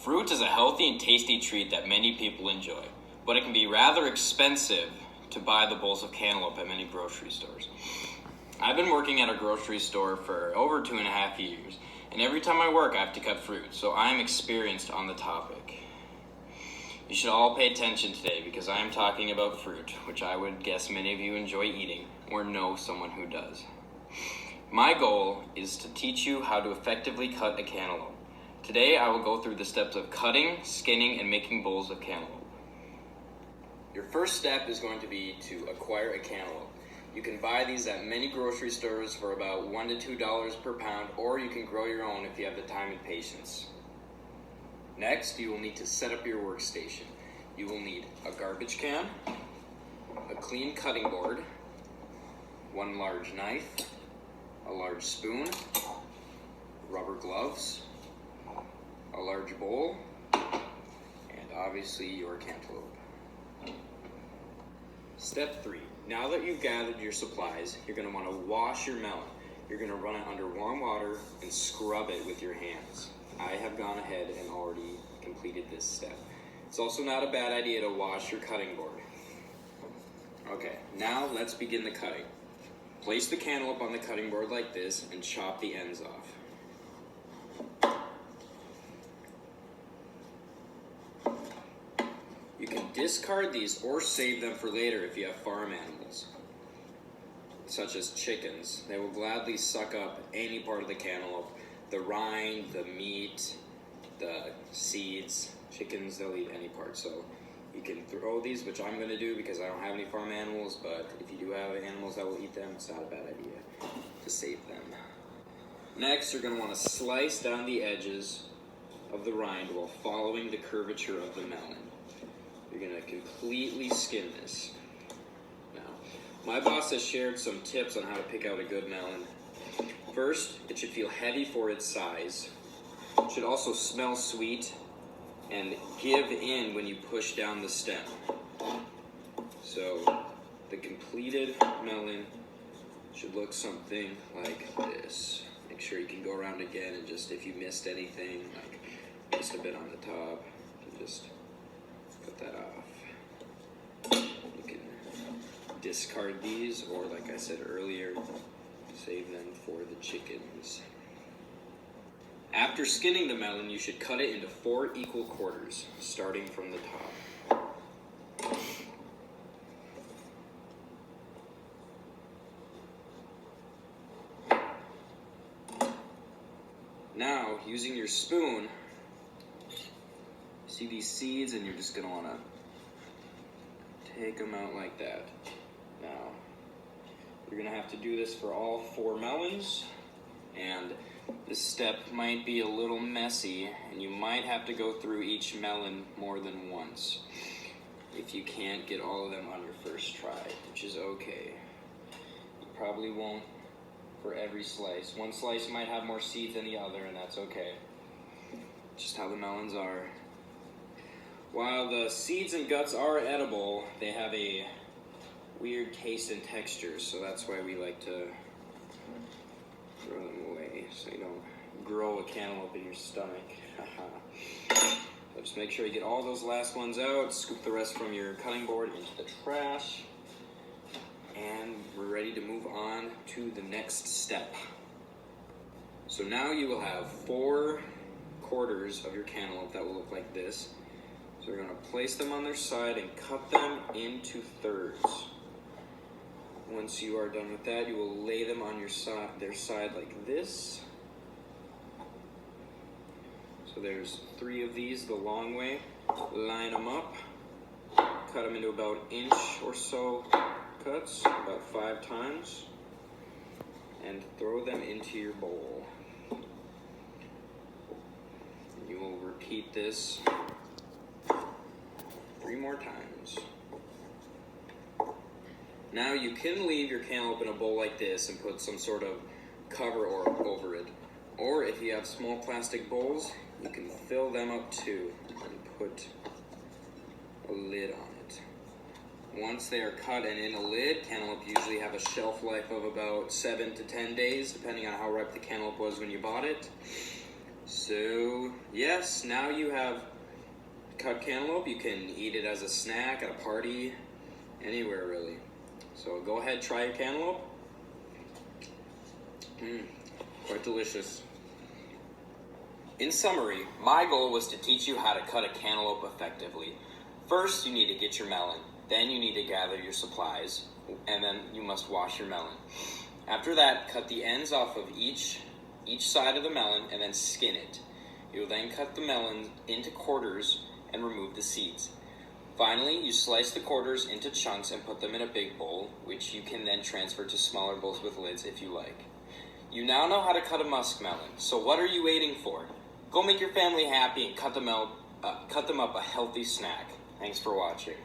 Fruit is a healthy and tasty treat that many people enjoy, but it can be rather expensive to buy the bowls of cantaloupe at many grocery stores. I've been working at a grocery store for over 2.5 years, and every time I work I have to cut fruit, so I am experienced on the topic. You should all pay attention today because I am talking about fruit, which I would guess many of you enjoy eating or know someone who does. My goal is to teach you how to effectively cut a cantaloupe. Today I will go through the steps of cutting, skinning, and making bowls of cantaloupe. Your first step is going to be to acquire a cantaloupe. You can buy these at many grocery stores for about $1 to $2 per pound, or you can grow your own if you have the time and patience. Next, you will need to set up your workstation. You will need a garbage can, a clean cutting board, one large knife, a large spoon, rubber gloves, a large bowl, and obviously your cantaloupe. Step 3. Now that you've gathered your supplies, you're going to want to wash your melon. You're going to run it under warm water and scrub it with your hands. I have gone ahead and already completed this step. It's also not a bad idea to wash your cutting board. Okay, now let's begin the cutting. Place the cantaloupe on the cutting board like this and chop the ends off. You can discard these or save them for later if you have farm animals, such as chickens. They will gladly suck up any part of the cantaloupe, the rind, the meat, the seeds. Chickens, they'll eat any part, so you can throw these, which I'm going to do because I don't have any farm animals, but if you do have animals that will eat them, it's not a bad idea to save them. Next, you're going to want to slice down the edges of the rind while following the curvature of the melon. You're going to completely skin this. Now, my boss has shared some tips on how to pick out a good melon. First, it should feel heavy for its size. It should also smell sweet and give in when you push down the stem. So, the completed melon should look something like this. Make sure you can go around again and just, if you missed anything, like just a bit on the top, you can just put that off. You can discard these, or like I said earlier, save them for the chickens. After skinning the melon, you should cut it into 4 equal quarters, starting from the top. Now, using your spoon, see these seeds, and you're just going to want to take them out like that. Now, you're going to have to do this for all 4 melons, and this step might be a little messy, and you might have to go through each melon more than once if you can't get all of them on your first try, which is okay. You probably won't for every slice. One slice might have more seeds than the other, and that's okay. Just how the melons are. While the seeds and guts are edible, they have a weird taste and texture, so that's why we like to throw them away so you don't grow a cantaloupe in your stomach. So just make sure you get all those last ones out, scoop the rest from your cutting board into the trash, and we're ready to move on to the next step. So now you will have 4 quarters of your cantaloupe that will look like this. So we're going to place them on their side and cut them into thirds. Once you are done with that, you will lay them on their side like this. So there's 3 of these the long way. Line them up. Cut them into about 1 inch or so cuts, about 5 times. And throw them into your bowl. You will repeat this 3 more times. Now you can leave your cantaloupe in a bowl like this and put some sort of cover over it. Or if you have small plastic bowls, you can fill them up too and put a lid on it. Once they are cut and in a lid, cantaloupe usually have a shelf life of about 7 to 10 days, depending on how ripe the cantaloupe was when you bought it. So, yes, now you have cut cantaloupe. You can eat it as a snack at a party, anywhere really. So go ahead, try a cantaloupe. Quite delicious. In summary, my goal was to teach you how to cut a cantaloupe effectively. First, you need to get your melon. Then you need to gather your supplies, and then you must wash your melon. After that, cut the ends off of each side of the melon and then skin it. You will then cut the melon into quarters and remove the seeds. Finally, you slice the quarters into chunks and put them in a big bowl, which you can then transfer to smaller bowls with lids if you like. You now know how to cut a muskmelon, so what are you waiting for? Go make your family happy and cut them up a healthy snack. Thanks for watching.